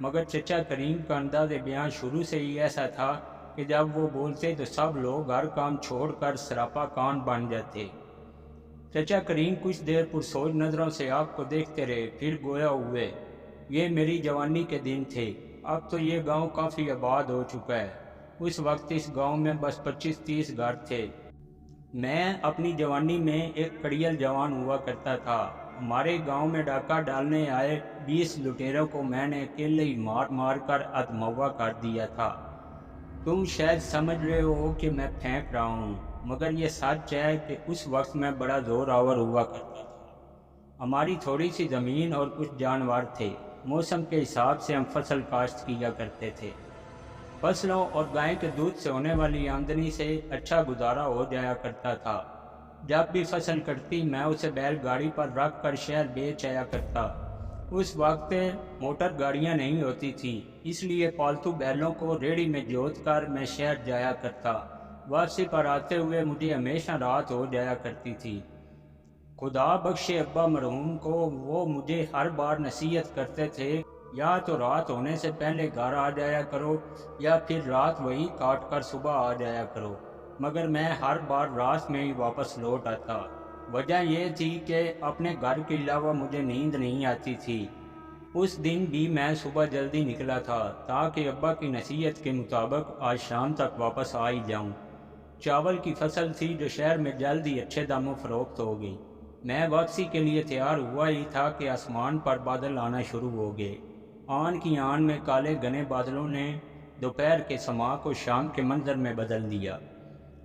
مگر چچا کریم کا انداز بیان شروع سے ہی ایسا تھا کہ جب وہ بولتے تو سب لوگ ہر کام چھوڑ کر سراپا کان بن جاتے۔ چچا کریم کچھ دیر پرسوچ نظروں سے آپ کو دیکھتے رہے، پھر گویا ہوئے، یہ میری جوانی کے دن تھے، اب تو یہ گاؤں کافی آباد ہو چکا ہے، اس وقت اس گاؤں میں بس 25-30 گھر تھے۔ میں اپنی جوانی میں ایک کڑیل جوان ہوا کرتا تھا، ہمارے گاؤں میں ڈاکہ ڈالنے آئے 20 لٹیروں کو میں نے اکیلے ہی مار مار کر ادموا کر دیا تھا۔ تم شاید سمجھ رہے ہو کہ میں پھینک رہا ہوں، مگر یہ سچ ہے کہ اس وقت میں بڑا زور آور ہوا کرتا تھا۔ ہماری تھوڑی سی زمین اور کچھ جانور تھے، موسم کے حساب سے ہم فصل کاشت کیا کرتے تھے۔ فصلوں اور گائے کے دودھ سے ہونے والی آمدنی سے اچھا گزارا ہو جایا کرتا تھا۔ جب بھی فصل کٹتی میں اسے بیل گاڑی پر رکھ کر شہر بیچ آیا کرتا۔ اس وقت موٹر گاڑیاں نہیں ہوتی تھیں، اس لیے پالتو بیلوں کو ریڑھی میں جوت کر میں شہر جایا کرتا۔ واپسی پر آتے ہوئے مجھے ہمیشہ رات ہو جایا کرتی تھی۔ خدا بخشے ابا مرحوم کو، وہ مجھے ہر بار نصیحت کرتے تھے، یا تو رات ہونے سے پہلے گھر آ جایا کرو یا پھر رات وہی کاٹ کر صبح آ جایا کرو، مگر میں ہر بار رات میں ہی واپس لوٹ آتا۔ وجہ یہ تھی کہ اپنے گھر کے علاوہ مجھے نیند نہیں آتی تھی۔ اس دن بھی میں صبح جلدی نکلا تھا تاکہ ابا کی نصیحت کے مطابق آج شام تک واپس آ ہی جاؤں۔ چاول کی فصل تھی جو شہر میں جلد ہی اچھے داموں فروخت ہو گئی۔ میں واپسی کے لیے تیار ہوا ہی تھا کہ آسمان پر بادل آنا شروع ہو گئے۔ آن کی آن میں کالے گھنے بادلوں نے دوپہر کے سما کو شام کے منظر میں بدل دیا۔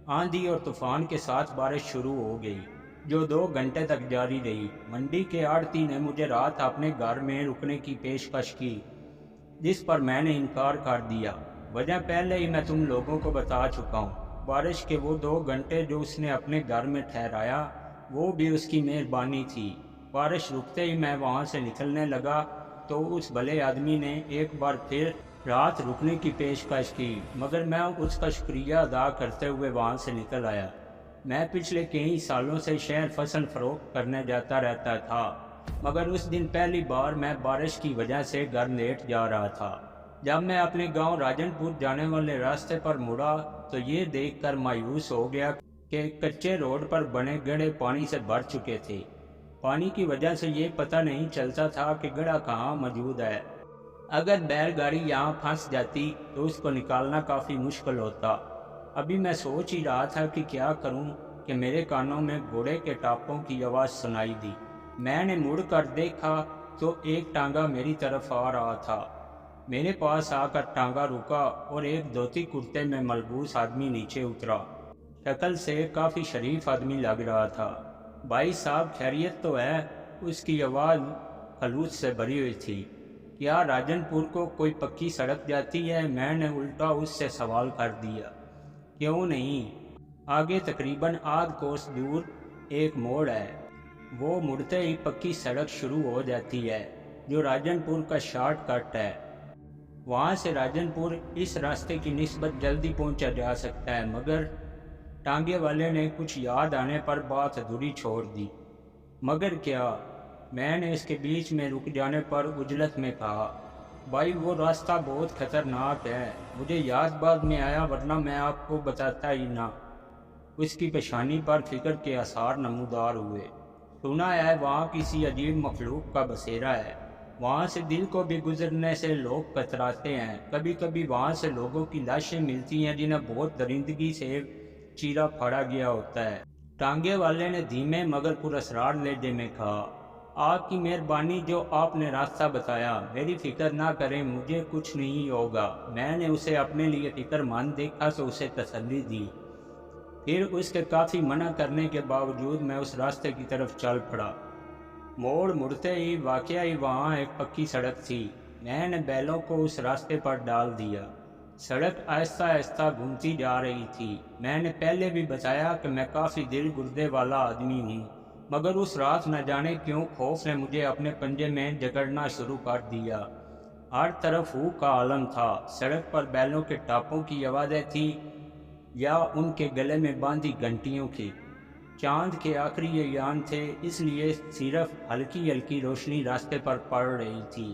آندھی اور طوفان کے ساتھ بارش شروع ہو گئی جو 2 گھنٹے تک جاری رہی۔ منڈی کے آڑتی نے مجھے رات اپنے گھر میں رکنے کی پیشکش کی، جس پر میں نے انکار کر دیا۔ وجہ پہلے ہی میں تم لوگوں کو بتا چکا ہوں۔ بارش کے وہ 2 گھنٹے جو اس نے اپنے گھر میں ٹھہرایا وہ بھی اس کی مہربانی تھی۔ بارش رکتے ہی میں وہاں سے نکلنے لگا تو اس بھلے آدمی نے ایک بار پھر رات رکنے کی پیشکش کی، مگر میں اس کا شکریہ ادا کرتے ہوئے وہاں سے نکل آیا۔ میں پچھلے کئی سالوں سے شہر فصل فروخت کرنے جاتا رہتا تھا، مگر اس دن پہلی بار میں بارش کی وجہ سے گھر لیٹ جا رہا تھا۔ جب میں اپنے گاؤں راجن پور جانے والے راستے پر مڑا تو یہ دیکھ کر مایوس ہو گیا کہ کچے روڈ پر بنے گڑھے پانی سے بھر چکے تھے۔ پانی کی وجہ سے یہ پتہ نہیں چلتا تھا کہ گڑھا کہاں موجود ہے۔ اگر بیل گاڑی یہاں پھنس جاتی تو اس کو نکالنا کافی مشکل ہوتا۔ ابھی میں سوچ ہی رہا تھا کہ کیا کروں کہ میرے کانوں میں گھوڑے کے ٹاپوں کی آواز سنائی دی۔ میں نے مڑ کر دیکھا تو ایک ٹانگا میری طرف آ رہا تھا۔ میرے پاس آ کر ٹانگا رکا اور ایک دھوتی کرتے میں ملبوس آدمی نیچے اترا۔ شکل سے کافی شریف آدمی لگ رہا تھا۔ بھائی صاحب خیریت تو ہے؟ اس کی آواز خلوص سے بھری ہوئی تھی۔ کیا راجن پور کو کوئی پکی سڑک جاتی ہے؟ میں نے الٹا اس سے سوال کر دیا۔ کیوں نہیں، آگے تقریباً آدھ کوس دور ایک موڑ ہے، وہ مڑتے ہی پکی سڑک شروع ہو جاتی ہے جو راجن پور کا شارٹ کٹ ہے۔ وہاں سے راجن پور اس راستے کی نسبت جلدی پہنچا جا سکتا ہے، مگر ٹانگے والے نے کچھ یاد آنے پر بات ادھوری چھوڑ دی۔ مگر کیا؟ میں نے اس کے بیچ میں رک جانے پر عجلت میں کہا، بھائی وہ راستہ بہت خطرناک ہے، مجھے یاد بعد میں آیا ورنہ میں آپ کو بتاتا ہی نہ۔ اس کی پیشانی پر فکر کے آثار نمودار ہوئے۔ سنا ہے وہاں کسی عجیب مخلوق کا بسیرا ہے، وہاں سے دل کو بھی گزرنے سے لوگ کتراتے ہیں۔ کبھی کبھی وہاں سے لوگوں کی لاشیں ملتی ہیں جنہیں بہت درندگی سے چیرا پھاڑا گیا ہوتا ہے۔ ٹانگے والے نے دھیمے مگر پراسرار لہجے میں کہا، آپ کی مہربانی جو آپ نے راستہ بتایا، میری فکر نہ کریں، مجھے کچھ نہیں ہوگا۔ میں نے اسے اپنے لیے فکر مند دیکھا تو اسے تسلی دی۔ پھر اس کے کافی منع کرنے کے باوجود میں اس راستے کی طرف چل پڑا۔ موڑ مڑتے ہی واقعی وہاں ایک پکی سڑک تھی۔ میں نے بیلوں کو اس راستے پر ڈال دیا۔ سڑک آہستہ آہستہ گھومتی جا رہی تھی۔ میں نے پہلے بھی بتایا کہ میں کافی دل گردے والا آدمی ہوں، مگر اس رات نہ جانے کیوں خوف نے مجھے اپنے پنجے میں جکڑنا شروع کر دیا۔ ہر طرف ہو کا عالم تھا۔ سڑک پر بیلوں کے ٹاپوں کی آوازیں تھیں یا ان کے گلے میں باندھی گھنٹیوں کی۔ چاند کے آخری ایام تھے، اس لیے صرف ہلکی ہلکی روشنی راستے پر پڑ رہی تھی۔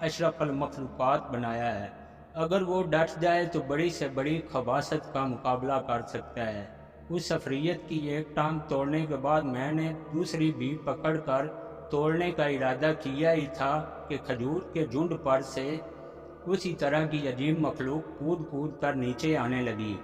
اشرف المخلوقات بنایا ہے، اگر وہ ڈٹ جائے تو بڑی سے بڑی خباثت کا مقابلہ کر سکتا ہے۔ اس سفریت کی ایک ٹانگ توڑنے کے بعد میں نے دوسری بھی پکڑ کر توڑنے کا ارادہ کیا ہی تھا کہ کھجور کے جھنڈ پر سے اسی طرح کی عجیب مخلوق کود کود کر نیچے آنے لگی۔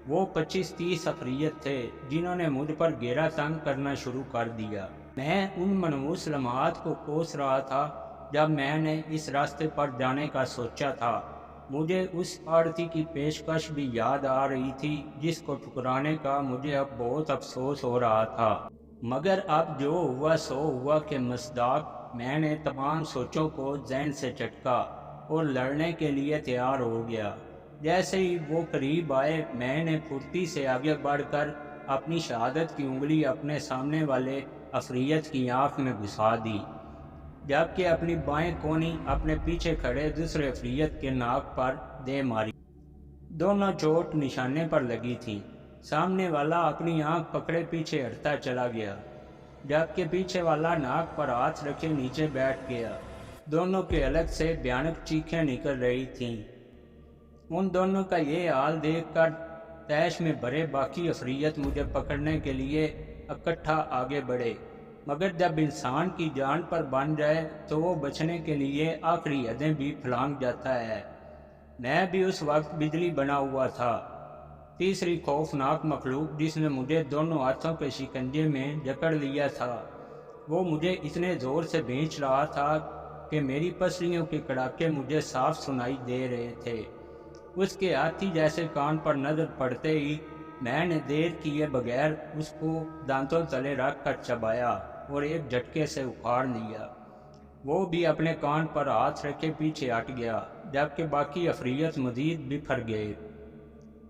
وہ 25-30 سفریت تھے جنہوں نے مجھ پر گھیرا تنگ کرنا شروع کر دیا۔ میں ان منحوس لمحات کو کوس رہا تھا جب میں نے اس راستے پر جانے کا سوچا تھا۔ مجھے اس آڑتی کی پیشکش بھی یاد آ رہی تھی جس کو ٹھکرانے کا مجھے اب بہت افسوس ہو رہا تھا، مگر اب جو ہوا سو ہوا کے مصداق میں نے تمام سوچوں کو ذہن سے چٹکا اور لڑنے کے لیے تیار ہو گیا۔ جیسے ہی وہ قریب آئے میں نے پھرتی سے آگے بڑھ کر اپنی شہادت کی انگلی اپنے سامنے والے عفریت کی آنکھ میں گھسا دی، جبکہ اپنی بائیں کونی اپنے پیچھے کھڑے دوسرے عفریت کے ناک پر دے ماری۔ دونوں چوٹ نشانے پر لگی تھی۔ سامنے والا اپنی آنکھ پکڑے پیچھے ہٹتا چلا گیا، جبکہ پیچھے والا ناک پر ہاتھ رکھے نیچے بیٹھ گیا۔ دونوں کے الگ سے بھیانک چیخیں نکل رہی تھیں۔ ان دونوں کا یہ حال دیکھ کر تیش میں بھرے باقی عفریت مجھے پکڑنے کے لیے اکٹھا آگے بڑھے، مگر جب انسان کی جان پر بن جائے تو وہ بچنے کے لیے آخری حدیں بھی پھلانگ جاتا ہے۔ میں بھی اس وقت بجلی بنا ہوا تھا۔ تیسری خوفناک مخلوق جس نے مجھے دونوں ہاتھوں کے شکنجے میں جکڑ لیا تھا، وہ مجھے اتنے زور سے بھینچ رہا تھا کہ میری پسلیوں کے کڑاکے مجھے صاف سنائی دے رہے تھے۔ اس کے ہاتھی جیسے کان پر نظر پڑتے ہی میں نے دیر کیے بغیر اس کو دانتوں تلے رکھ کر چبایا اور ایک جھٹکے سے اکھاڑ لیا۔ وہ بھی اپنے کان پر ہاتھ رکھے پیچھے ہٹ گیا، جبکہ باقی عفریت مزید بکھر گئے۔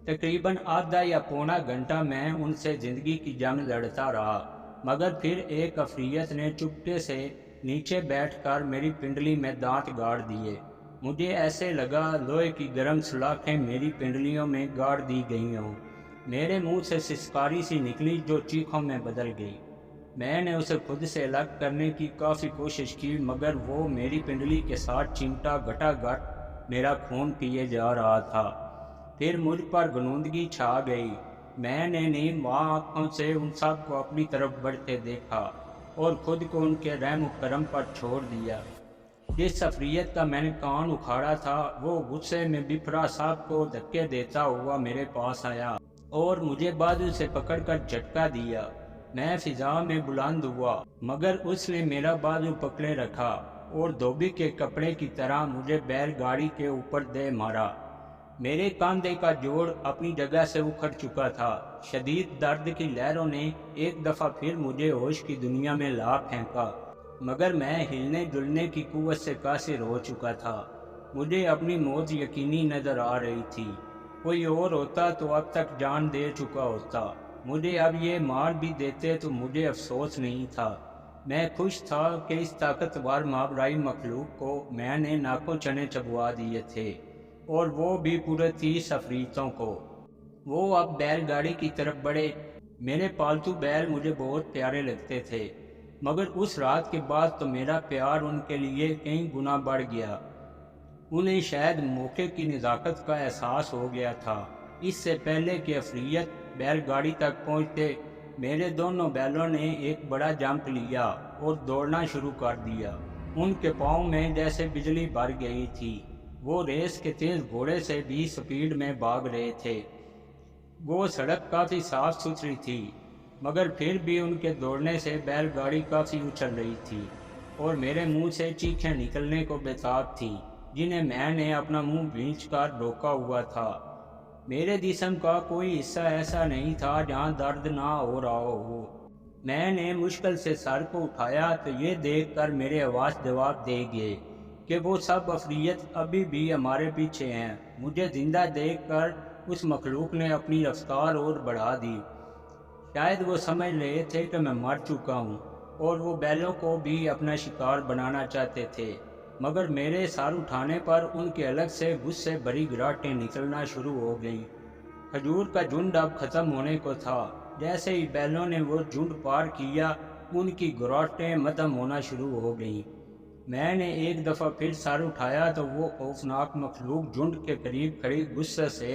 تقریباً آدھا یا پونا گھنٹہ میں ان سے زندگی کی جنگ لڑتا رہا، مگر پھر ایک عفریت نے چپکے سے نیچے بیٹھ کر میری پنڈلی میں دانت گاڑ دیے۔ مجھے ایسے لگا لوہے کی گرم سلاخیں میری پنڈلیوں میں گاڑ دی گئی ہوں۔ میرے منہ سے سسکاری سی نکلی جو چیخوں میں بدل گئی۔ میں نے اسے خود سے الگ کرنے کی کافی کوشش کی، مگر وہ میری پنڈلی کے ساتھ چمٹا گھٹا گھٹ میرا خون پیے جا رہا تھا۔ پھر مجھ پر غنودگی چھا گئی۔ میں نے نیم آنکھوں سے ان سب کو اپنی طرف بڑھتے دیکھا اور خود کو ان کے رحم و کرم پر چھوڑ دیا۔ جس عفریت کا میں نے کان اکھاڑا تھا وہ غصے میں بپھرا سب کو دھکے دیتا ہوا میرے پاس آیا اور مجھے بازو سے پکڑ کر جھٹکا دیا۔ میں فضا میں بلند ہوا، مگر اس نے میرا بازو پکڑے رکھا اور دھوبی کے کپڑے کی طرح مجھے بیل گاڑی کے اوپر دے مارا۔ میرے کاندھے کا جوڑ اپنی جگہ سے اکھڑ چکا تھا۔ شدید درد کی لہروں نے ایک دفعہ پھر مجھے ہوش کی دنیا میں لا پھینکا، مگر میں ہلنے جلنے کی قوت سے قاصر ہو چکا تھا۔ مجھے اپنی موت یقینی نظر آ رہی تھی۔ کوئی اور ہوتا تو اب تک جان دے چکا ہوتا۔ مجھے اب یہ مار بھی دیتے تو مجھے افسوس نہیں تھا۔ میں خوش تھا کہ اس طاقتور ماورائی مخلوق کو میں نے ناکوں چنے چبوا دیے تھے، اور وہ بھی پورے 30 عفریتوں کو۔ وہ اب بیل گاڑی کی طرف بڑھے۔ میرے پالتو بیل مجھے بہت پیارے لگتے تھے، مگر اس رات کے بعد تو میرا پیار ان کے لیے کئی گنا بڑھ گیا۔ انہیں شاید موقع کی نزاکت کا احساس ہو گیا تھا۔ اس سے پہلے کہ عفریت بیل گاڑی تک پہنچتے، میرے دونوں بیلوں نے ایک بڑا جمپ لیا اور دوڑنا شروع کر دیا۔ ان کے پاؤں میں جیسے بجلی بھر گئی تھی۔ وہ ریس کے تیز گھوڑے سے بھی سپیڈ میں بھاگ رہے تھے۔ وہ سڑک کافی صاف ستھری تھی، مگر پھر بھی ان کے دوڑنے سے بیل گاڑی کافی اچھل رہی تھی اور میرے منہ سے چیخیں نکلنے کو بےتاب تھیں جنہیں میں نے اپنا منہ بھینچ کر روکا ہوا تھا۔ میرے جسم کا کوئی حصہ ایسا نہیں تھا جہاں درد نہ ہو رہا ہو۔ میں نے مشکل سے سر کو اٹھایا تو یہ دیکھ کر میرے آواز جواب دے گئے کہ وہ سب عفریت ابھی بھی ہمارے پیچھے ہیں۔ مجھے زندہ دیکھ کر اس مخلوق نے اپنی رفتار اور بڑھا دی۔ شاید وہ سمجھ رہے تھے کہ میں مر چکا ہوں اور وہ بیلوں کو بھی اپنا شکار بنانا چاہتے تھے، مگر میرے سر اٹھانے پر ان کے الگ سے غصے بھری گراٹیں نکلنا شروع ہو گئیں۔ کھجور کا جھنڈ اب ختم ہونے کو تھا۔ جیسے ہی بیلوں نے وہ جھنڈ پار کیا، ان کی گراٹیں مدھم ہونا شروع ہو گئیں۔ میں نے ایک دفعہ پھر سر اٹھایا تو وہ خوفناک مخلوق جھنڈ کے قریب کھڑی غصے سے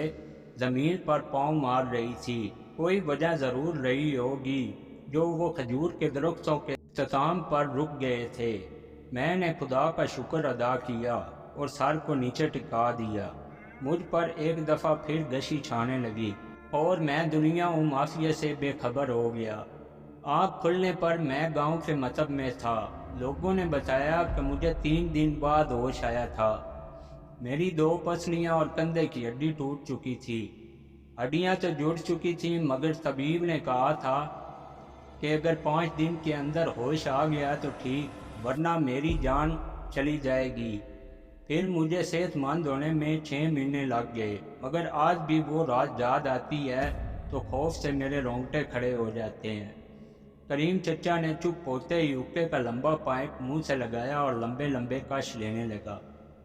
زمین پر پاؤں مار رہی تھی۔ کوئی وجہ ضرور رہی ہوگی جو وہ کھجور کے درختوں کے اختتام پر رک گئے تھے۔ میں نے خدا کا شکر ادا کیا اور سر کو نیچے ٹکا دیا۔ مجھ پر ایک دفعہ پھر غشی چھانے لگی اور میں دنیا و معافیہ سے بے خبر ہو گیا۔ آنکھ کھلنے پر میں گاؤں کے مطب میں تھا۔ لوگوں نے بتایا کہ مجھے 3 دن بعد ہوش آیا تھا۔ میری 2 پسلیاں اور کندھے کی ہڈی ٹوٹ چکی تھی۔ ہڈیاں تو جڑ چکی تھیں مگر طبیب نے کہا تھا کہ اگر 5 دن کے اندر ہوش آ گیا تو ٹھیک، ورنہ میری جان چلی جائے گی۔ پھر مجھے صحت مند ہونے میں 6 مہینے لگ گئے، مگر آج بھی وہ رات یاد آتی ہے تو خوف سے میرے رونگٹے کھڑے ہو جاتے ہیں۔ کریم چچا نے چپ ہوتے ہی حقے کا لمبا پائپ منہ سے لگایا اور لمبے لمبے کش لینے لگا۔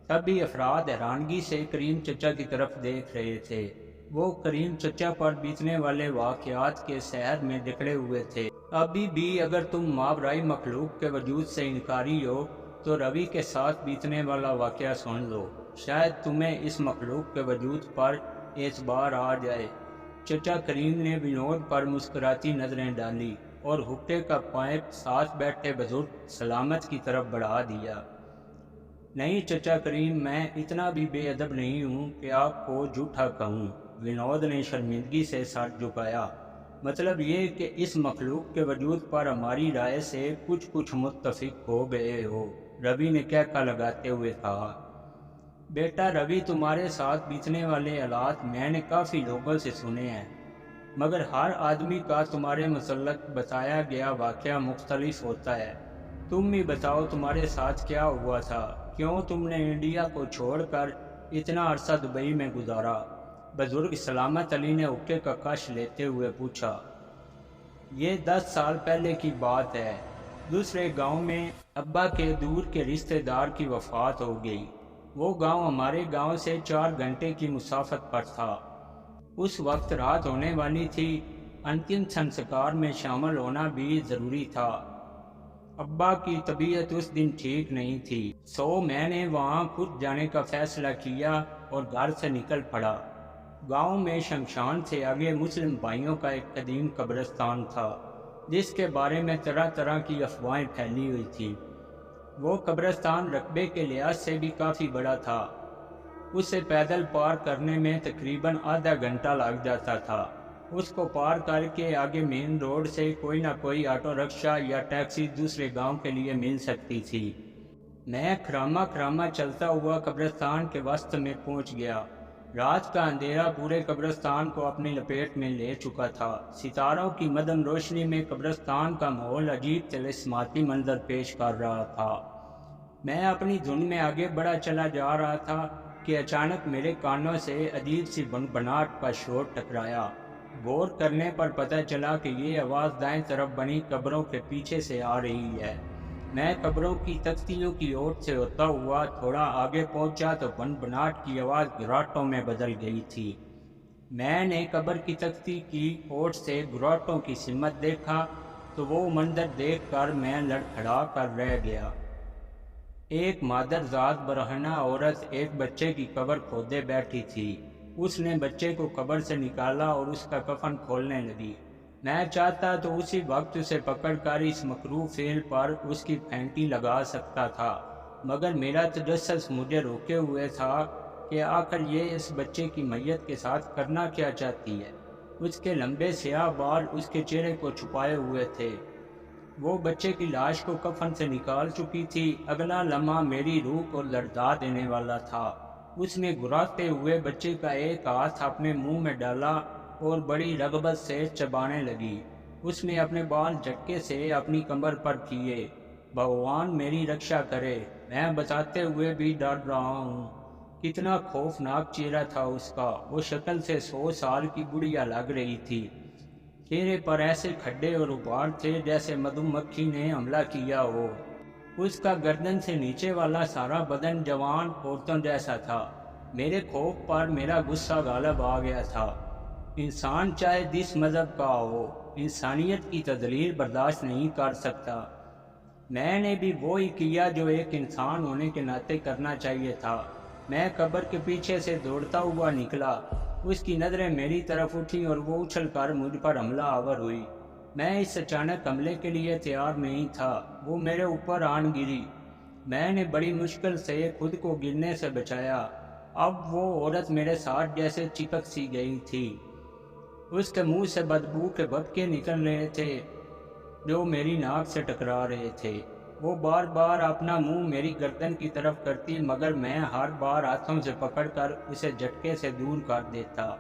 سبھی افراد حیرانگی سے کریم چچا کی طرف دیکھ رہے تھے۔ وہ کریم چچا پر بیتنے والے واقعات کے سحر میں جکڑے ہوئے تھے۔ ابھی بھی اگر تم ماورائی مخلوق کے وجود سے انکاری ہو تو روی کے ساتھ بیتنے والا واقعہ سن لو، شاید تمہیں اس مخلوق کے وجود پر اعتبار آ جائے۔ چچا کریم نے ونود پر مسکراتی نظریں ڈالی اور حقے کا پائپ ساتھ بیٹھے بزرگ سلامت کی طرف بڑھا دیا۔ نہیں چچا کریم، میں اتنا بھی بے ادب نہیں ہوں کہ آپ کو جھوٹا کہوں۔ ونود نے شرمندگی سے سر جھکایا۔ مطلب یہ کہ اس مخلوق کے وجود پر ہماری رائے سے کچھ متفق ہو گئے ہو، روی نے کہکا لگاتے ہوئے کہا۔ بیٹا روی، تمہارے ساتھ بیتنے والے حالات میں نے کافی لوگوں سے سنے ہیں، مگر ہر آدمی کا تمہارے متعلق بتایا گیا واقعہ مختلف ہوتا ہے۔ تم ہی بتاؤ تمہارے ساتھ کیا ہوا تھا؟ کیوں تم نے انڈیا کو چھوڑ کر اتنا عرصہ دبئی میں گزارا؟ بزرگ سلامت علی نے حقے کا کش لیتے ہوئے پوچھا۔ یہ 10 سال پہلے کی بات ہے۔ دوسرے گاؤں میں ابا کے دور کے رشتہ دار کی وفات ہو گئی۔ وہ گاؤں ہمارے گاؤں سے 4 گھنٹے کی مسافت پر تھا۔ اس وقت رات ہونے والی تھی، انتم سنسکار میں شامل ہونا بھی ضروری تھا۔ ابا کی طبیعت اس دن ٹھیک نہیں تھی، سو میں نے وہاں خود جانے کا فیصلہ کیا اور گھر سے نکل پڑا۔ گاؤں میں شمشان سے آگے مسلم بھائیوں کا ایک قدیم قبرستان تھا جس کے بارے میں طرح طرح کی افواہیں پھیلی ہوئی تھی۔ وہ قبرستان رقبے کے لحاظ سے بھی کافی بڑا تھا۔ اسے پیدل پار کرنے میں تقریباً آدھا گھنٹہ لگ جاتا تھا۔ اس کو پار کر کے آگے مین روڈ سے کوئی نہ کوئی آٹو رکشہ یا ٹیکسی دوسرے گاؤں کے لیے مل سکتی تھی۔ میں کھراما چلتا ہوا قبرستان کے وسط میں پہنچ گیا۔ رات کا اندھیرا پورے قبرستان کو اپنی لپیٹ میں لے چکا تھا۔ ستاروں کی مدھم روشنی میں قبرستان کا ماحول عجیب طلسماتی منظر پیش کر رہا تھا۔ میں اپنی دھن میں آگے بڑھا چلا جا رہا تھا کہ اچانک میرے کانوں سے عجیب سی بنبناہٹ کا شور ٹکرایا۔ غور کرنے پر پتہ چلا کہ یہ آواز دائیں طرف بنی قبروں کے پیچھے سے آ رہی ہے۔ میں قبروں کی تختیوں کی اوٹ سے ہوتا ہوا تھوڑا آگے پہنچا تو بنبناہٹ کی آواز گراٹوں میں بدل گئی تھی۔ میں نے قبر کی تختی کی اوٹ سے گراٹوں کی سمت دیکھا تو وہ منظر دیکھ کر میں لڑکھڑا کر رہ گیا۔ ایک مادر ذات برہنہ عورت ایک بچے کی قبر کھودے بیٹھی تھی۔ اس نے بچے کو قبر سے نکالا اور اس کا کفن کھولنے لگی۔ میں چاہتا تو اسی وقت اسے پکڑ کر اس مکروہ فعل پر اس کی پھینٹی لگا سکتا تھا، مگر میرا تجسس مجھے روکے ہوئے تھا کہ آخر یہ اس بچے کی میت کے ساتھ کرنا کیا چاہتی ہے۔ اس کے لمبے سیاہ بال اس کے چہرے کو چھپائے ہوئے تھے۔ وہ بچے کی لاش کو کفن سے نکال چکی تھی۔ اگلا لمحہ میری روح کو لرزا دینے والا تھا۔ اس نے گراتے ہوئے بچے کا ایک ہاتھ اپنے منہ میں ڈالا اور بڑی رغبت سے چبانے لگی۔ اس نے اپنے بال جھٹکے سے اپنی کمر پر کیے۔ بھگوان میری رکشا کرے، میں بتاتے ہوئے بھی ڈر رہا ہوں۔ کتنا خوفناک چہرہ تھا اس کا۔ وہ شکل سے 100 سال کی بڑھیا لگ رہی تھی۔ چہرے پر ایسے کھڈے اور ابھار تھے جیسے مدھو مکھی نے حملہ کیا ہو۔ اس کا گردن سے نیچے والا سارا بدن جوان عورتوں جیسا تھا۔ میرے خوف پر میرا غصہ غالب آ گیا تھا۔ انسان چاہے جس مذہب کا ہو، انسانیت کی تذلیل برداشت نہیں کر سکتا۔ میں نے بھی وہی کیا جو ایک انسان ہونے کے ناطے کرنا چاہیے تھا۔ میں قبر کے پیچھے سے دوڑتا ہوا نکلا۔ اس کی نظریں میری طرف اٹھیں اور وہ اچھل کر مجھ پر حملہ آور ہوئی۔ میں اس اچانک حملے کے لیے تیار نہیں تھا۔ وہ میرے اوپر آن گری۔ میں نے بڑی مشکل سے خود کو گرنے سے بچایا۔ اب وہ عورت میرے ساتھ جیسے چپک سی گئی تھی۔ اس کے منہ سے بدبو کے بھبکے نکل رہے تھے جو میری ناک سے ٹکرا رہے تھے۔ وہ بار بار اپنا منہ میری گردن کی طرف کرتی، مگر میں ہر بار ہاتھوں سے پکڑ کر اسے جھٹکے سے دور کر دیتا۔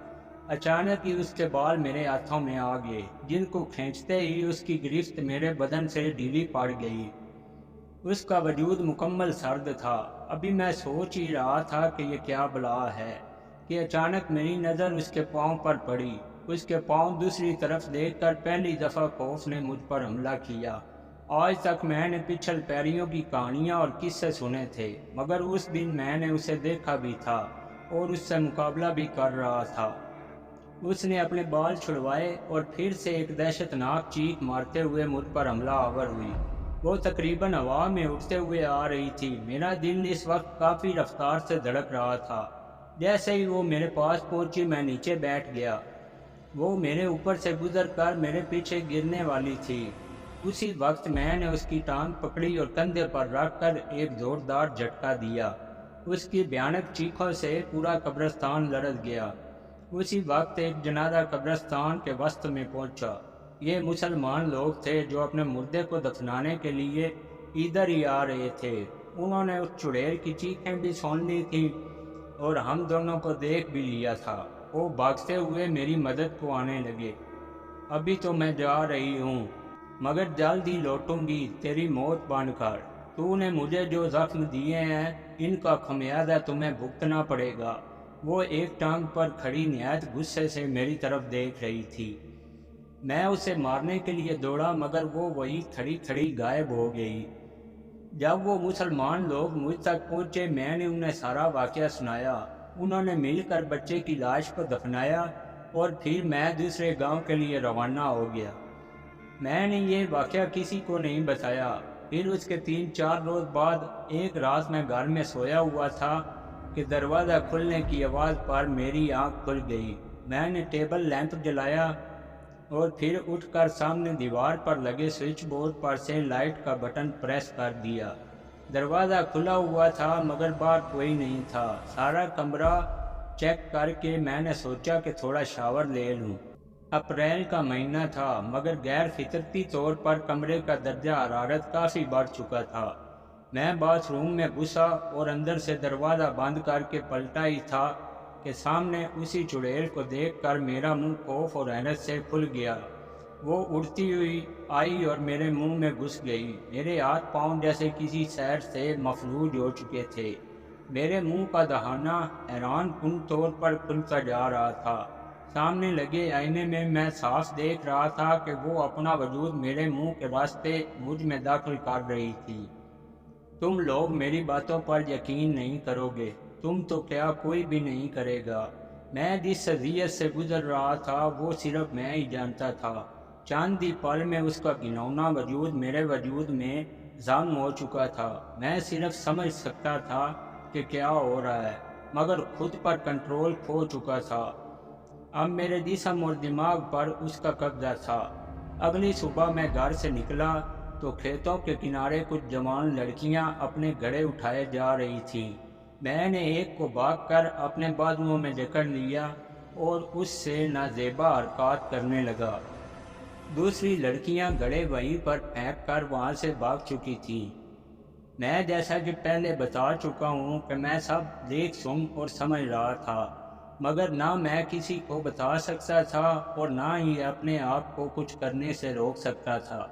اچانک ہی اس کے بال میرے ہاتھوں میں آ گئے، جن کو کھینچتے ہی اس کی گرفت میرے بدن سے ڈھیلی پڑ گئی۔ اس کا وجود مکمل سرد تھا۔ ابھی میں سوچ ہی رہا تھا کہ یہ کیا بلا ہے کہ اچانک میری نظر اس کے پاؤں پر پڑی۔ اس کے پاؤں دوسری طرف دیکھ کر پہلی دفعہ خوف نے مجھ پر حملہ کیا۔ آج تک میں نے پچھل پیریوں کی کہانیاں اور قصے سنے تھے، مگر اس دن میں نے اسے دیکھا بھی تھا اور اس سے مقابلہ بھی کر رہا تھا۔ اس نے اپنے بال چھڑوائے اور پھر سے ایک دہشت ناک چیخ مارتے ہوئے مجھ پر حملہ آور ہوئی۔ وہ تقریباً ہوا میں اٹھتے ہوئے آ رہی تھی۔ میرا دل اس وقت کافی رفتار سے دھڑک رہا تھا۔ جیسے ہی وہ میرے پاس پہنچی میں نیچے بیٹھ گیا۔ وہ میرے اوپر سے گزر کر میرے پیچھے گرنے والی تھی۔ اسی وقت میں نے اس کی ٹانگ پکڑی اور کندھے پر رکھ کر ایک زوردار جھٹکا دیا۔ اس کی بھیانک چیخوں سے پورا قبرستان لرز گیا۔ اسی وقت ایک جنازہ قبرستان کے وسط میں پہنچا۔ یہ مسلمان لوگ تھے جو اپنے مردے کو دفنانے کے لیے ادھر ہی آ رہے تھے۔ انہوں نے اس چڑیل کی چیخیں بھی سن لی تھی اور ہم دونوں کو دیکھ بھی لیا تھا۔ وہ بھاگتے ہوئے میری مدد کو آنے لگے۔ ابھی تو میں جا رہی ہوں، مگر جلد ہی لوٹوں گی تیری موت بن کر۔ تو نے مجھے جو زخم دیے ہیں ان کا خمیازہ تمہیں بھگتنا پڑے گا۔ وہ ایک ٹانگ پر کھڑی نہایت غصے سے میری طرف دیکھ رہی تھی۔ میں اسے مارنے کے لیے دوڑا، مگر وہ وہی کھڑی کھڑی غائب ہو گئی۔ جب وہ مسلمان لوگ مجھ تک پہنچے میں نے انہیں سارا واقعہ سنایا۔ انہوں نے مل کر بچے کی لاش کو دفنایا اور پھر میں دوسرے گاؤں کے لیے روانہ ہو گیا۔ میں نے یہ واقعہ کسی کو نہیں بتایا۔ پھر اس کے 3-4 روز بعد ایک رات میں گھر میں سویا ہوا تھا کہ دروازہ کھلنے کی آواز پر میری آنکھ کھل گئی۔ میں نے ٹیبل لیمپ جلایا اور پھر اٹھ کر سامنے دیوار پر لگے سوئچ بورڈ پر سے لائٹ کا بٹن پریس کر دیا۔ دروازہ کھلا ہوا تھا مگر باہر کوئی نہیں تھا۔ سارا کمرہ چیک کر کے میں نے سوچا کہ تھوڑا شاور لے لوں۔ اپریل کا مہینہ تھا مگر غیر فطرتی طور پر کمرے کا درجہ حرارت کافی بڑھ چکا تھا۔ میں باتھ روم میں گھسا اور اندر سے دروازہ بند کر کے پلٹا ہی تھا کہ سامنے اسی چڑیل کو دیکھ کر میرا منہ خوف اور حیرت سے کھل گیا۔ وہ اڑتی ہوئی آئی اور میرے منہ میں گھس گئی۔ میرے ہاتھ پاؤں جیسے کسی سحر سے مفلوج ہو چکے تھے۔ میرے منہ کا دہانہ حیران کن طور پر کھلتا جا رہا تھا۔ سامنے لگے آئینے میں میں صاف دیکھ رہا تھا کہ وہ اپنا وجود میرے منہ کے راستے مجھ میں داخل کر رہی تھی۔ تم لوگ میری باتوں پر یقین نہیں کرو گے، تم تو کیا کوئی بھی نہیں کرے گا۔ میں جس اذیت سے گزر رہا تھا وہ صرف میں ہی جانتا تھا۔ چاند ہی پل میں اس کا گھناؤنا وجود میرے وجود میں ضم ہو چکا تھا۔ میں صرف سمجھ سکتا تھا کہ کیا ہو رہا ہے، مگر خود پر کنٹرول کھو چکا تھا۔ اب میرے جسم اور دماغ پر اس کا قبضہ تھا۔ اگلی صبح میں گھر سے نکلا تو کھیتوں کے کنارے کچھ جوان لڑکیاں اپنے گھڑے اٹھائے جا رہی تھیں۔ میں نے ایک کو بھاگ کر اپنے بازوؤں میں جکڑ لیا اور اس سے نازیبا حرکات کرنے لگا۔ دوسری لڑکیاں گھڑے وہیں پر پھینک کر وہاں سے بھاگ چکی تھیں۔ میں جیسا کہ پہلے بتا چکا ہوں کہ میں سب دیکھ سن اور سمجھ رہا تھا، مگر نہ میں کسی کو بتا سکتا تھا اور نہ ہی اپنے آپ کو کچھ کرنے سے روک سکتا تھا۔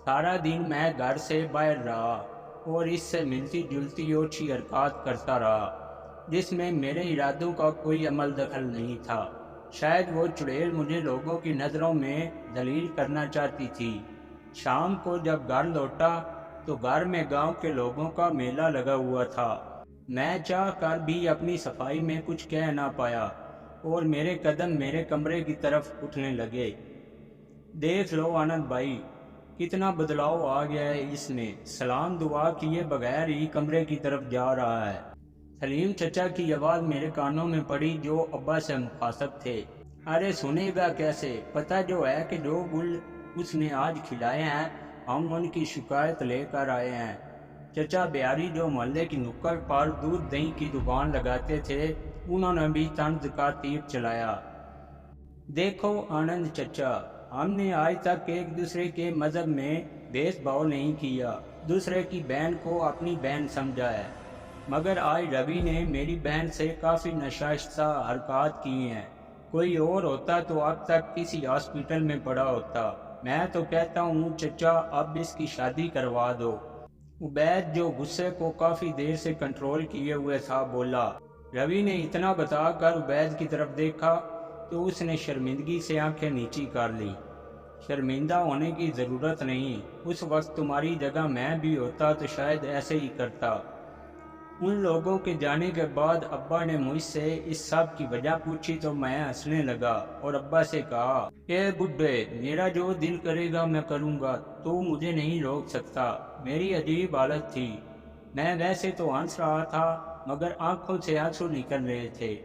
سارا دن میں گھر سے باہر رہا اور اس سے ملتی جلتی اوچھی حرکات کرتا رہا جس میں میرے ارادوں کا کوئی عمل دخل نہیں تھا۔ شاید وہ چڑیل مجھے لوگوں کی نظروں میں ذلیل کرنا چاہتی تھی۔ شام کو جب گھر لوٹا تو گھر میں گاؤں کے لوگوں کا میلہ لگا ہوا تھا۔ میں چاہ کر بھی اپنی صفائی میں کچھ کہہ نہ پایا اور میرے قدم میرے کمرے کی طرف اٹھنے لگے۔ دیکھ لو آنند بھائی، کتنا بدلاؤ آ گیا ہے اس میں، سلام دعا کیے بغیر ہی کمرے کی طرف جا رہا ہے۔ سلیم چچا کی آواز میرے کانوں میں پڑی جو ابا سے مخاطب تھے۔ ارے سنے گا کیسے؟ پتہ جو ہے کہ جو گل اس نے آج کھلائے ہیں ہم ان کی شکایت لے کر آئے ہیں۔ چچا بیاری جو محلے کی نکڑ پر دودھ دہی کی دکان لگاتے تھے انہوں نے بھی طنز کا تیر چلایا۔ دیکھو آنند چچا، ہم نے آج تک ایک دوسرے کے مذہب میں بھید بھاؤ نہیں کیا، دوسرے کی بہن کو اپنی بہن سمجھا ہے، مگر آج روی نے میری بہن سے کافی ناشائستہ حرکات کی ہیں۔ کوئی اور ہوتا تو اب تک کسی ہاسپٹل میں پڑا ہوتا۔ میں تو کہتا ہوں چچا اب اس کی شادی کروا دو۔ عبید جو غصے کو کافی دیر سے کنٹرول کیے ہوئے تھا بولا۔ روی نے اتنا بتا کر عبید کی طرف دیکھا تو اس نے شرمندگی سے آنکھیں نیچی کر لی۔ شرمندہ ہونے کی ضرورت نہیں، اس وقت تمہاری جگہ میں بھی ہوتا تو شاید ایسے ہی کرتا۔ ان لوگوں کے جانے کے بعد ابا نے مجھ سے اس سب کی وجہ پوچھی تو میں ہنسنے لگا اور ابا سے کہا، اے بڈھے، میرا جو دل کرے گا میں کروں گا، تو مجھے نہیں روک سکتا۔ میری عجیب حالت تھی، میں ویسے تو ہنس رہا تھا مگر آنکھوں سے آنسو نکل رہے تھے۔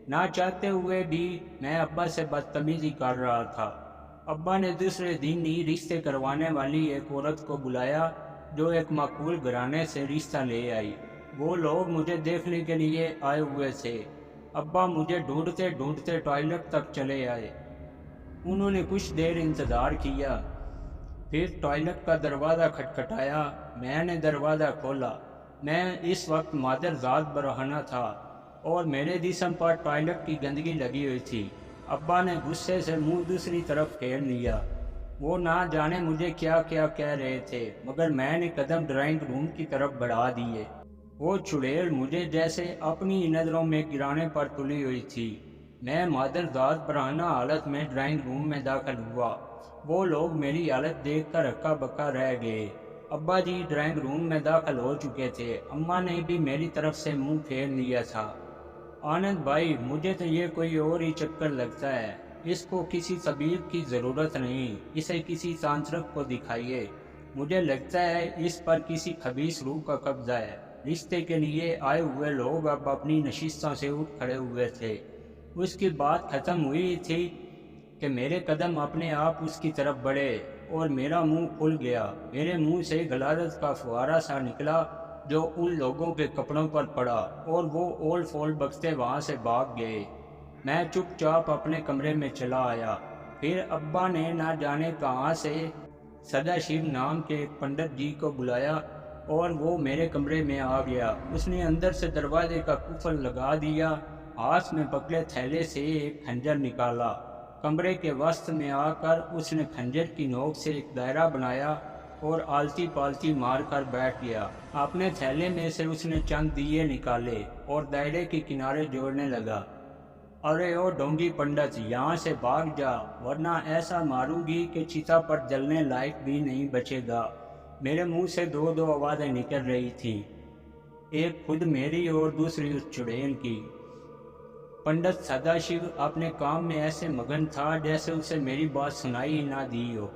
نہ چاہتے ہوئے بھی میں ابا سے بدتمیزی کر رہا تھا۔ ابا نے دوسرے دن ہی رشتے کروانے والی ایک عورت کو بلایا جو ایک معقول گھرانے سے رشتہ لے آئی۔ وہ لوگ مجھے دیکھنے کے لیے آئے ہوئے تھے۔ ابا مجھے ڈھونڈتے ڈھونڈتے ٹوائلٹ تک چلے آئے۔ انہوں نے کچھ دیر انتظار کیا، پھر ٹوائلٹ کا دروازہ کھٹکھٹایا۔ میں نے دروازہ کھولا۔ میں اس وقت مادر ذات برہنہ تھا اور میرے جسم پر ٹوائلٹ کی گندگی لگی ہوئی تھی۔ ابا نے غصے سے منہ دوسری طرف پھیر لیا۔ وہ نہ جانے مجھے کیا کیا کہہ رہے تھے مگر میں نے قدم ڈرائنگ روم کی طرف بڑھا دیے۔ وہ چڑیل مجھے جیسے اپنی نظروں میں گرانے پر تلی ہوئی تھی۔ میں مادر ذات برہنہ حالت میں ڈرائنگ روم میں داخل ہوا۔ وہ لوگ میری حالت دیکھ کر ہکا بکا رہ گئے۔ ابا جی ڈرائنگ روم میں داخل ہو چکے تھے، اماں نے بھی میری طرف سے منہ پھیر لیا تھا۔ آنند بھائی، مجھے تو یہ کوئی اور ہی چکر لگتا ہے، اس کو کسی طبیب کی ضرورت نہیں، اسے کسی تانترک کو دکھائیے۔ مجھے لگتا ہے اس پر کسی خبیث روح کا قبضہ ہے۔ رشتے کے لیے آئے ہوئے لوگ اب اپنی نشستوں سے اٹھ کھڑے ہوئے تھے۔ اس کی بات ختم ہوئی تھی کہ میرے قدم اپنے آپ اس کی طرف بڑھے اور میرا منہ کھل گیا۔ میرے منہ سے غلاظت کا فوارہ سا نکلا جو ان لوگوں کے کپڑوں پر پڑا اور وہ اول فول بکتے وہاں سے بھاگ گئے۔ میں چپ چاپ اپنے کمرے میں چلا آیا۔ پھر ابا نے نہ جانے کہاں سے سدا شیو نام کے ایک پنڈت جی کو بلایا اور وہ میرے کمرے میں آ گیا۔ اس نے اندر سے دروازے کا قفل لگا دیا، ہاتھ میں پکڑے تھیلے سے ایک خنجر نکالا۔ کمرے کے وسط میں آ کر اس نے خنجر کی نوک سے ایک دائرہ بنایا اور آلتی پالتی مار کر بیٹھ گیا۔ اپنے تھیلے میں سے اس نے چند دیے نکالے اور دائرے کے کنارے جوڑنے لگا۔ ارے او ڈونگی پنڈت، یہاں سے بھاگ جا ورنہ ایسا ماروں گی کہ چتا پر جلنے لائق بھی نہیں بچے گا۔ میرے منہ سے دو دو آوازیں نکل رہی تھیں، ایک خود میری اور دوسری اس چڑیل کی۔ پنڈت سدا شیو اپنے کام میں ایسے مگن تھا جیسے اسے میری بات سنائی ہی نہ دی ہو۔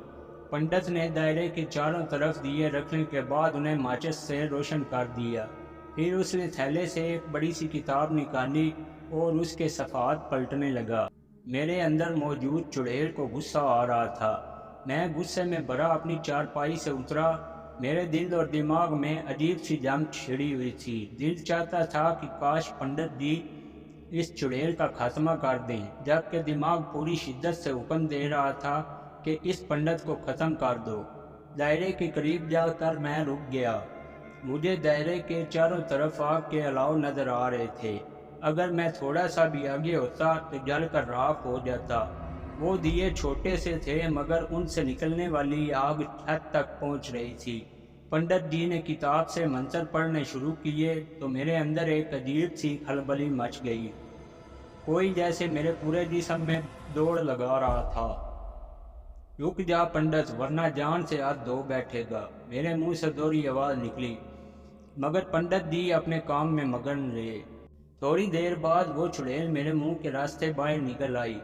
پنڈت نے دائرے کے چاروں طرف دیے رکھنے کے بعد انہیں ماچس سے روشن کر دیا۔ پھر اس نے تھیلے سے ایک بڑی سی کتاب نکالی اور اس کے صفحات پلٹنے لگا۔ میرے اندر موجود چڑیل کو غصہ آ رہا تھا۔ میں غصے میں بھرا اپنی چارپائی سے اترا۔ میرے دل اور دماغ میں عجیب سی جنگ چھڑی ہوئی تھی۔ دل چاہتا تھا کہ کاش پنڈت جی اس چڑیل کا خاتمہ کر دیں، جبکہ دماغ پوری شدت سے حکم دے رہا تھا کہ اس پنڈت کو ختم کر دو۔ دائرے کے قریب جا کر میں رک گیا۔ مجھے دائرے کے چاروں طرف آگ کے الاؤ نظر آ رہے تھے۔ اگر میں تھوڑا سا بھی آگے ہوتا تو جل کر راکھ ہو جاتا۔ وہ دیے چھوٹے سے تھے مگر ان سے نکلنے والی آگ چھت تک پہنچ رہی تھی۔ پنڈت جی نے کتاب سے منتر پڑھنے شروع کیے تو میرے اندر ایک عجیب سی کھلبلی مچ گئی۔ کوئی جیسے میرے پورے جسم میں دوڑ لگا رہا تھا۔ رک جا پنڈت ورنہ جان سے ہاتھ دھو بیٹھے گا، میرے منہ سے دوہری آواز نکلی، مگر پنڈت جی اپنے کام میں مگن رہے۔ تھوڑی دیر بعد وہ چڑیل میرے منہ کے راستے باہر نکل آئی۔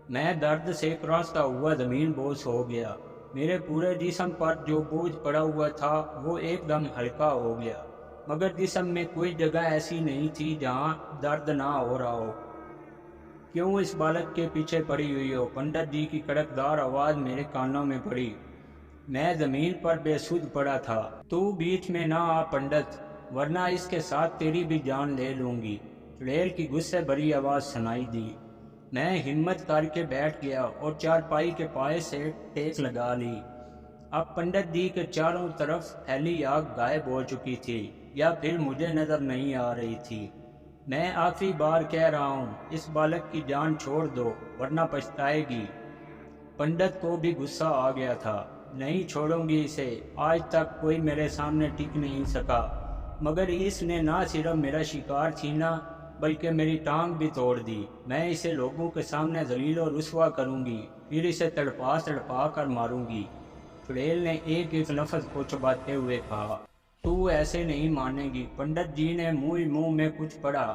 میں درد سے کراستہ ہوا زمین بوس ہو گیا۔ میرے پورے جسم پر جو بوجھ پڑا ہوا تھا وہ ایک دم ہلکا ہو گیا، مگر جسم میں کوئی جگہ ایسی نہیں تھی جہاں درد نہ ہو رہا ہو۔ کیوں اس بالک کے پیچھے پڑی ہوئی ہو؟ پنڈت جی کی کڑکدار آواز میرے کانوں میں پڑی۔ میں زمین پر بے سود پڑا تھا۔ تو بیچ میں نہ آ پنڈت، ورنہ اس کے ساتھ تیری بھی جان لے لوں گی، چڑیل کی غصے بھری آواز سنائی دی۔ میں ہمت کر کے بیٹھ گیا اور چارپائی کے پائے سے ٹیک لگا لی۔ اب پنڈت جی کے چاروں طرف پھیلی آگ غائب ہو چکی تھی، یا پھر مجھے نظر نہیں آ رہی تھی۔ میں آخری بار کہہ رہا ہوں، اس بالک کی جان چھوڑ دو ورنہ پچھتائے گی۔ پنڈت کو بھی غصہ آ گیا تھا۔ نہیں چھوڑوں گی اسے، آج تک کوئی میرے سامنے ٹک نہیں سکا، مگر اس نے نہ صرف میرا شکار چھینا بلکہ میری ٹانگ بھی توڑ دی۔ میں اسے لوگوں کے سامنے ذلیل و رسوا کروں گی، پھر اسے تڑپا تڑپا کر ماروں گی۔ چڑیل نے ایک ایک لفظ کو چباتے ہوئے کہا۔ تو ایسے نہیں مانے گی۔ پنڈت جی نے منہ میں کچھ پڑا،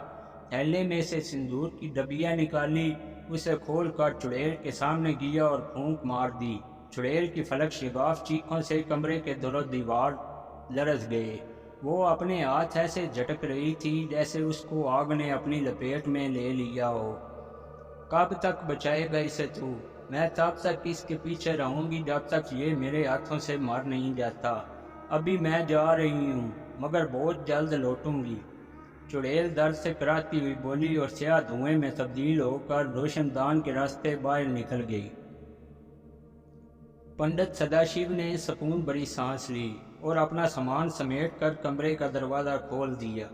تھیلے میں سے سندور کی ڈبیاں نکالی، اسے کھول کر چڑیل کے سامنے گیا اور پھونک مار دی۔ چڑیل کی فلک شگاف چیخوں سے کمرے کے در و دیوار لرز گئے۔ وہ اپنے ہاتھ ایسے جھٹک رہی تھی جیسے اس کو آگ نے اپنی لپیٹ میں لے لیا ہو۔ کب تک بچائے گا اسے تو؟ میں تب تک اس کے پیچھے رہوں گی جب تک یہ میرے ہاتھوں سے مر نہیں جاتا۔ ابھی میں جا رہی ہوں، مگر بہت جلد لوٹوں گی۔ چڑیل درد سے کراہتی ہوئی بولی اور سیاہ دھوئیں میں تبدیل ہو کر روشن دان کے راستے باہر نکل گئی۔ پنڈت سداشیو نے سکون بھری سانس لی اور اپنا سامان سمیٹ کر کمرے کا دروازہ کھول دیا۔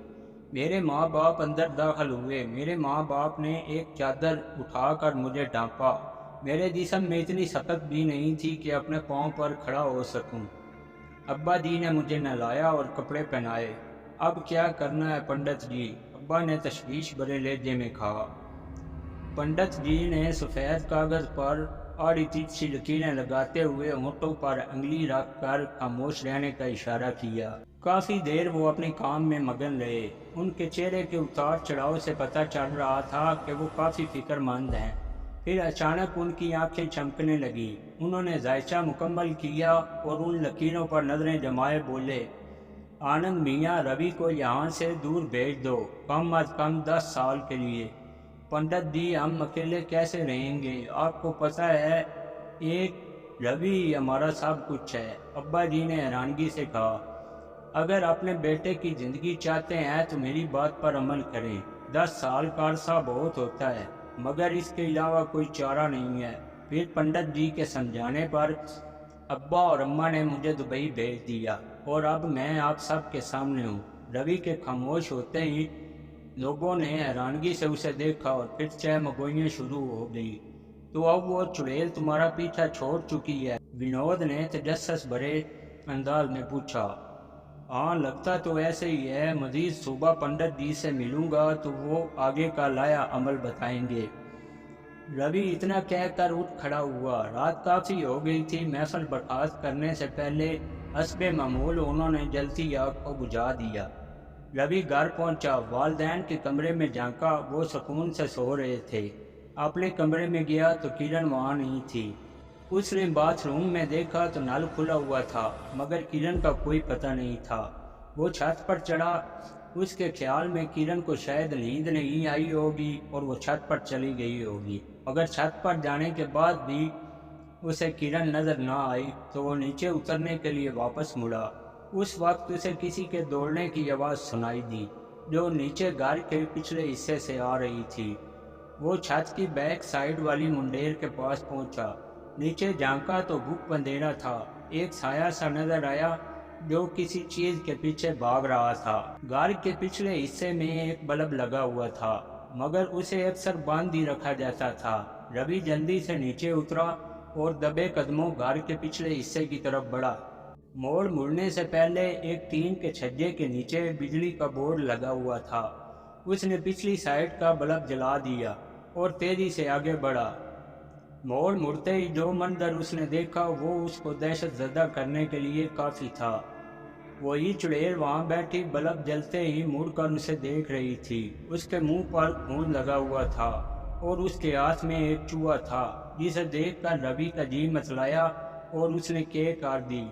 میرے ماں باپ اندر داخل ہوئے۔ میرے ماں باپ نے ایک چادر اٹھا کر مجھے ڈھانپا۔ میرے جسم میں اتنی سخت بھی نہیں تھی کہ اپنے پاؤں پر کھڑا ہو سکوں۔ ابا جی نے مجھے نہلایا اور کپڑے پہنائے۔ اب کیا کرنا ہے پنڈت جی؟ ابا نے تشویش بھرے لہجے میں کہا۔ پنڈت جی نے سفید کاغذ پر آڑی تیرچھی لکیریں لگاتے ہوئے ہونٹوں پر انگلی رکھ کر خاموش رہنے کا اشارہ کیا۔ کافی دیر وہ اپنے کام میں مگن رہے۔ ان کے چہرے کے اتار چڑھاؤ سے پتہ چل رہا تھا کہ وہ کافی فکر مند ہیں۔ پھر اچانک ان کی آنکھیں چمکنے لگیں۔ انہوں نے ذائچہ مکمل کیا اور ان لکیروں پر نظریں جمائے بولے، آنند میاں، روی کو یہاں سے دور بھیج دو، کم از کم 10 سال کے لیے۔ پنڈت جی، ہم اکیلے کیسے رہیں گے؟ آپ کو پتہ ہے ایک روی ہمارا سب کچھ ہے۔ ابا جی نے حیرانگی سے کہا۔ اگر اپنے بیٹے کی زندگی چاہتے ہیں تو میری بات پر عمل کریں۔ 10 سال کا عرصہ بہت ہوتا ہے، مگر اس کے علاوہ کوئی چارہ نہیں ہے۔ پھر پنڈت جی کے سمجھانے پر ابا اور اماں نے مجھے دبئی بھیج دیا، اور اب میں آپ سب کے سامنے ہوں۔ روی کے خاموش ہوتے ہی لوگوں نے حیرانگی سے اسے دیکھا اور پھر چہمگوئیاں شروع ہو گئی۔ تو اب وہ چڑیل تمہارا پیچھا چھوڑ چکی ہے؟ ونود نے تجسس بھرے انداز میں پوچھا۔ ہاں، لگتا تو ایسے ہی ہے۔ مزید صبح پنڈت جی سے ملوں گا تو وہ آگے کا لایا عمل بتائیں گے۔ روی اتنا کہہ کر اٹھ کھڑا ہوا۔ رات کافی ہو گئی تھی۔ محفل برخاست کرنے سے پہلے حسب معمول انہوں نے جلتی آگ کو بجھا دیا۔ روی گھر پہنچا، والدین کے کمرے میں جھانکا، وہ سکون سے سو رہے تھے۔ اپنے کمرے میں گیا تو کرن وہاں نہیں تھی۔ اس نے باتھ روم میں دیکھا تو نل کھلا ہوا تھا، مگر کرن کا کوئی پتہ نہیں تھا۔ وہ چھت پر چڑھا۔ اس کے خیال میں کرن کو شاید نیند نہیں آئی ہوگی اور وہ چھت پر چلی گئی ہوگی، مگر چھت پر جانے کے بعد بھی اسے کرن نظر نہ آئی تو وہ نیچے اترنے کے لیے واپس مڑا۔ اس وقت اسے کسی کے دوڑنے کی آواز سنائی دی جو نیچے گھر کے پچھلے حصے سے آ رہی تھی۔ وہ چھت کی بیک سائیڈ والی منڈیر کے پاس پہنچا۔ نیچے جھانکا تو گپ اندھیرا تھا۔ ایک سایہ سا نظر آیا جو کسی چیز کے پیچھے بھاگ رہا تھا۔ گھر کے پچھلے حصے میں ایک بلب لگا ہوا تھا، مگر اسے اکثر بند ہی رکھا جاتا تھا۔ روی جلدی سے نیچے اترا اور دبے قدموں گھر کے پچھلے حصے کی طرف بڑھا۔ مڑنے سے پہلے ایک ٹین کے چھجے کے نیچے بجلی کا بورڈ لگا ہوا تھا۔ اس نے پچھلی سائیڈ کا بلب جلا دیا اور تیزی سے آگے بڑھا۔ مڑتے ہی جو منظر اس نے دیکھا وہ اس کو دہشت زدہ کرنے کے لیے کافی تھا۔ وہی چڑیل وہاں بیٹھی بلب جلتے ہی مڑ کر اسے دیکھ رہی تھی۔ اس کے منہ پر خون لگا ہوا تھا اور اس کے ہاتھ میں ایک چوہا تھا، جسے دیکھ کر روی کا جی مچلایا اور اس نے کیک کاٹ دی۔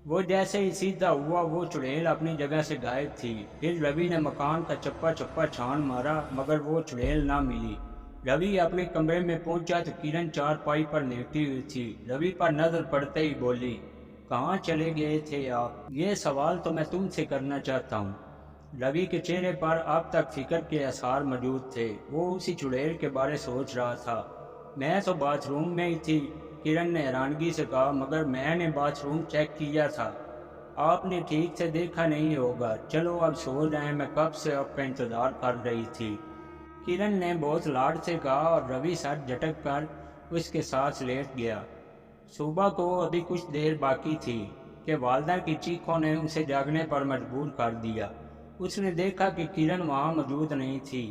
وہ جیسے ہی سیدھا ہوا وہ چڑیل اپنی جگہ سے غائب تھی۔ پھر روی نے مکان کا چپا چپا چھان مارا مگر وہ چڑیل نہ ملی۔ روی اپنے کمرے میں پہنچا تو کرن چارپائی پر لیٹی ہوئی تھی۔ روی پر نظر پڑتے ہی بولی، کہاں چلے گئے تھے آپ؟ یہ سوال تو میں تم سے کرنا چاہتا ہوں۔ روی کے چہرے پر اب تک فکر کے آثار موجود تھے۔ وہ اسی چڑیل کے بارے سوچ رہا تھا۔ میں تو باتھ روم میں ہی تھی، کرن نے حیرانگی سے کہا، مگر میں نے باتھ روم چیک کیا تھا، آپ نے ٹھیک سے دیکھا نہیں ہوگا۔ چلو اب سو جائیں، میں کب سے آپ کا انتظار کر رہی تھی۔ کرن نے بہت لاڈ سے کہا اور روی سر جھٹک کر اس کے ساتھ لیٹ گیا۔ صبح کو ابھی کچھ دیر باقی تھی کہ والدہ کی چیخوں نے اسے جاگنے پر مجبور کر دیا۔ اس نے دیکھا کہ کرن وہاں موجود نہیں تھی۔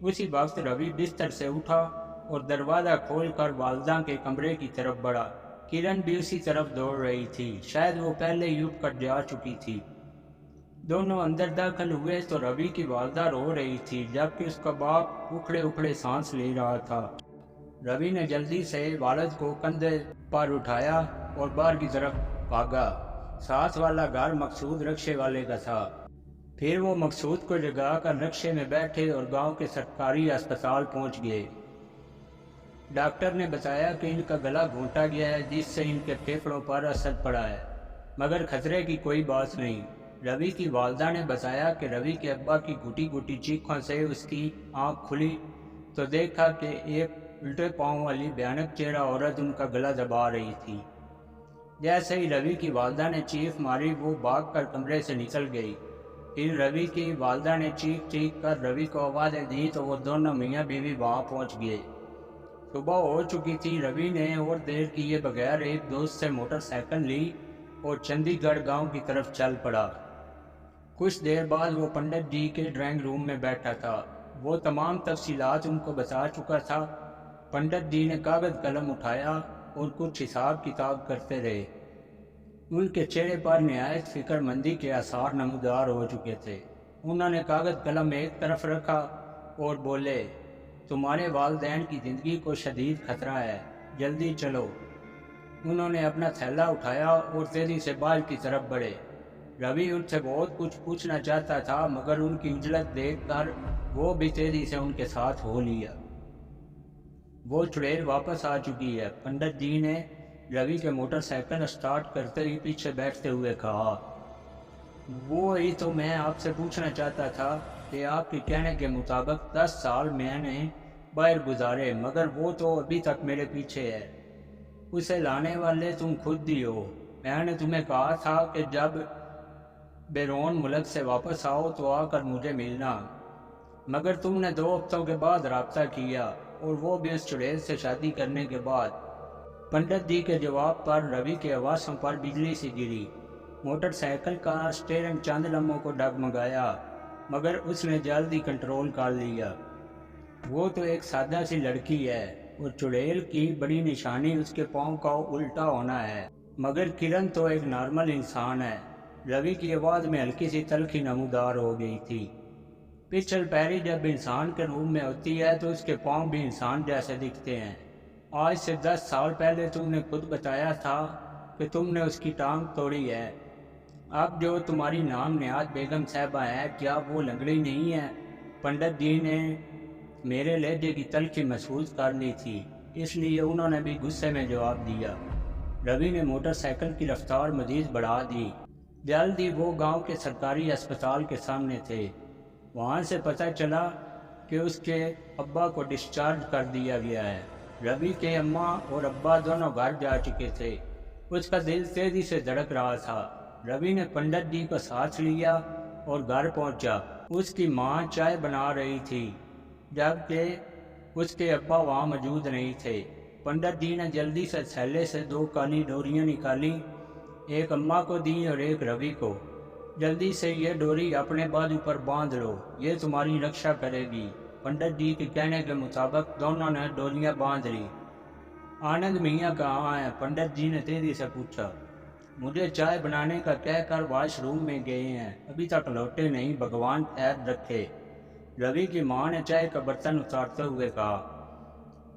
اسی وقت روی بستر سے اٹھا اور دروازہ کھول کر والدہ کے کمرے کی طرف بڑھا۔ کرن بھی اسی طرف دوڑ رہی تھی، شاید وہ پہلے ہی اٹھ کر جا چکی تھی۔ دونوں اندر داخل ہوئے تو روی کی والدہ رو رہی تھی جبکہ اس کا باپ اکھڑے اکھڑے سانس لے رہا تھا۔ روی نے جلدی سے والد کو کندھے پر اٹھایا اور باہر کی طرف بھاگا۔ ساتھ والا گھر مقصود رکشے والے کا تھا۔ پھر وہ مقصود کو جگا کر رکشے میں بیٹھے اور گاؤں کے سرکاری اسپتال پہنچ گئے۔ ڈاکٹر نے بتایا کہ ان کا گلا گھونٹا گیا ہے جس سے ان کے پھیپھڑوں پر اثر پڑا ہے، مگر خطرے کی کوئی بات نہیں۔ روی کی والدہ نے بتایا کہ روی کے ابا کی گھٹی گھٹی چیخوں سے اس کی آنکھ کھلی تو دیکھا کہ ایک الٹے پاؤں والی بھیانک چہرہ عورت ان کا گلا دبا رہی تھی۔ جیسے ہی روی کی والدہ نے چیخ ماری وہ بھاگ کر کمرے سے نکل گئی۔ پھر روی کی والدہ نے چیخ کر روی کو آوازیں دی تو وہ دونوں میاں بیوی وہاں پہنچ گئے۔ صبح ہو چکی تھی۔ روی نے اور دیر کیے بغیر ایک دوست سے موٹر سائیکل لی اور چندی گڑھ گاؤں کی طرف چل پڑا۔ کچھ دیر بعد وہ پنڈت جی کے ڈرائنگ روم میں بیٹھا تھا۔ وہ تمام تفصیلات ان کو بتا چکا تھا۔ پنڈت جی نے کاغذ قلم اٹھایا اور کچھ حساب کتاب کرتے رہے۔ ان کے چہرے پر نہایت فکر مندی کے آثار نمودار ہو چکے تھے۔ انہوں نے کاغذ قلم ایک طرف رکھا اور بولے، تمہارے والدین کی زندگی کو شدید خطرہ ہے، جلدی چلو۔ انہوں نے اپنا تھیلا اٹھایا اور تیزی سے باہر کی طرف بڑھے۔ روی ان سے بہت کچھ پوچھنا چاہتا تھا مگر ان کی عجلت دیکھ کر وہ بھی تیزی سے ان کے ساتھ ہو لیا۔ وہ چڑیل واپس آ چکی ہے، پنڈت جی نے روی کے موٹر سائیکل اسٹارٹ کرتے ہی پیچھے بیٹھتے ہوئے کہا۔ وہی تو میں آپ سے پوچھنا چاہتا تھا کہ آپ کے کہنے کے مطابق 10 سال میں نے باہر گزارے مگر وہ تو ابھی تک میرے پیچھے ہے۔ اسے لانے والے تم خود ہی ہو۔ میں نے تمہیں کہا تھا کہ جب بیرون ملک سے واپس آؤ تو آ کر مجھے ملنا، مگر تم نے 2 ہفتوں کے بعد رابطہ کیا اور وہ بھی اس چڑیل سے شادی کرنے کے بعد۔ پنڈت جی کے جواب پر روی کے حواسوں پر بجلی سی گری۔ موٹر سائیکل کا اسٹیئرنگ چند لمحوں کو ڈگمگایا مگر اس نے جلدی کنٹرول کر لیا۔ وہ تو ایک سادہ سی لڑکی ہے اور چڑیل کی بڑی نشانی اس کے پاؤں کا الٹا ہونا ہے، مگر کرن تو ایک نارمل انسان ہے۔ روی کی آواز میں ہلکی سی تلخی نمودار ہو گئی تھی۔ پچھل پیری جب انسان کے روپ میں ہوتی ہے تو اس کے پاؤں بھی انسان جیسے دکھتے ہیں۔ آج سے 10 سال پہلے تم نے خود بتایا تھا کہ تم نے اس کی ٹانگ توڑی ہے۔ اب جو تمہاری نام نہاد بیگم صاحبہ ہے کیا وہ لنگڑی نہیں ہے؟ پنڈت جی نے میرے لہجے کی تلخی محسوس کر لی تھی، اس لیے انہوں نے بھی غصے میں جواب دیا۔ روی نے موٹر سائیکل کی رفتار مزید بڑھا دی۔ جلد ہی وہ گاؤں کے سرکاری اسپتال کے سامنے تھے۔ وہاں سے پتہ چلا کہ اس کے ابا کو ڈسچارج کر دیا گیا ہے۔ روی کے اماں اور ابا دونوں گھر جا چکے تھے۔ اس کا دل تیزی سے دھڑک رہا تھا۔ روی نے پنڈت جی کو ساتھ لیا اور گھر پہنچا۔ اس کی ماں چائے بنا رہی تھی جبکہ اس کے ابا وہاں موجود نہیں تھے۔ پنڈت جی نے جلدی سے تھیلے سے 2 کالی ڈوریاں نکالی، ایک اماں کو دی اور ایک روی کو۔ جلدی سے یہ ڈوری اپنے بازو پر باندھ لو، یہ تمہاری رکشا کرے گی۔ پنڈت جی کے کہنے کے مطابق دونوں نے ڈوریاں باندھ لی۔ آنند میاں کہاں ہیں؟ پنڈت جی نے تیزی سے پوچھا۔ مجھے چائے بنانے کا کہہ کر واش روم میں گئے ہیں، ابھی تک لوٹے نہیں، بھگوان خیر رکھے۔ روی کی ماں نے چائے کا برتن اتارتے ہوئے کہا۔